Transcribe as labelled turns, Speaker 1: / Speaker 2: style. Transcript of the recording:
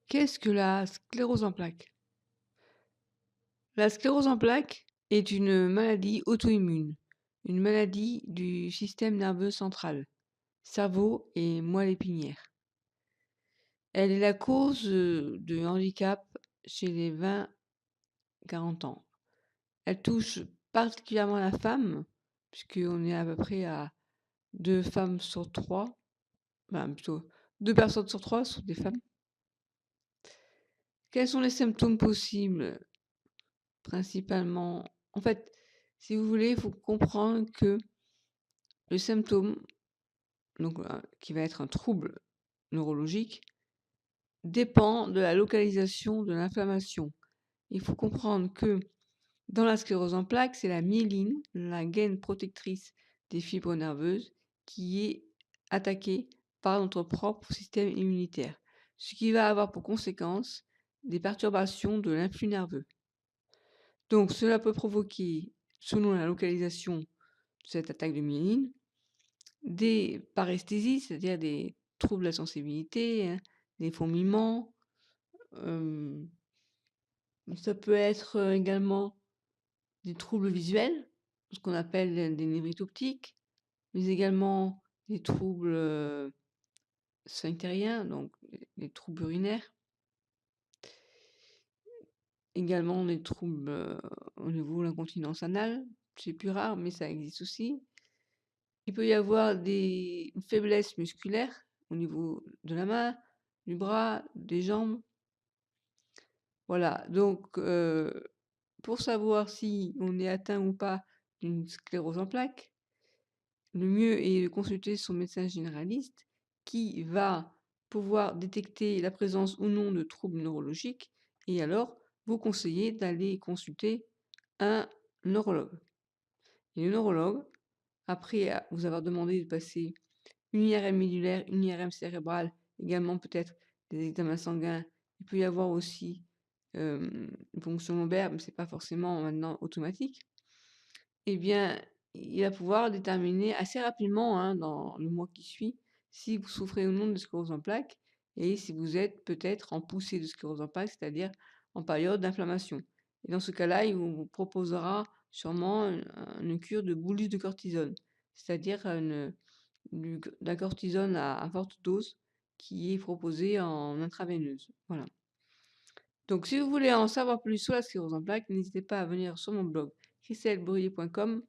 Speaker 1: Qu'est-ce que la sclérose en plaques? La sclérose en plaques est une maladie auto-immune, une maladie du système nerveux central, cerveau et moelle épinière. Elle est la cause de handicap chez les 20-40 ans. Elle touche particulièrement la femme, puisqu'on est à peu près à 2 femmes sur 3, enfin plutôt 2 personnes sur 3 sont des femmes. Quels sont les symptômes possibles? Principalement, en fait, si vous voulez, il faut comprendre que le symptôme, donc qui va être un trouble neurologique, dépend de la localisation de l'inflammation. Il faut comprendre que dans la sclérose en plaques, c'est la myéline, la gaine protectrice des fibres nerveuses, qui est attaquée par notre propre système immunitaire, ce qui va avoir pour conséquence des perturbations de l'influx nerveux. Donc cela peut provoquer, selon la localisation de cette attaque de myéline, des paresthésies, c'est-à-dire des troubles de la sensibilité, hein, des fourmillements. hem, Ça peut être, également des troubles visuels, ce qu'on appelle des nébrites optiques, mais également des troubles, sphinctériens, donc les troubles urinaires. Également des troubles, au niveau de l'incontinence anale, c'est plus rare, mais ça existe aussi. Il peut y avoir une faiblesses musculaires au niveau de la main, du bras, des jambes. Voilà, donc pour savoir si on est atteint ou pas d'une sclérose en plaques, le mieux est de consulter son médecin généraliste qui va pouvoir détecter la présence ou non de troubles neurologiques et alors vous conseiller d'aller consulter un neurologue. Et le neurologue, après vous avoir demandé de passer une IRM médulaire, une IRM cérébrale, également peut-être des examens sanguins. Il peut y avoir aussi, une ponction lombaire, mais c'est pas forcément maintenant automatique. Eh bien, il va pouvoir déterminer assez rapidement, hein, dans le mois qui suit, si vous souffrez ou non de sclérose en plaques et si vous êtes peut-être en poussée de sclérose en plaques, c'est-à-dire en période d'inflammation. Et dans ce cas-là, il vous proposera sûrement une cure de bolus de cortisone, c'est-à-dire de la cortisone à forte dose qui est proposée en intraveineuse. Voilà. Donc si vous voulez en savoir plus sur la sclérose en plaques, n'hésitez pas à venir sur mon blog christelbruyère.com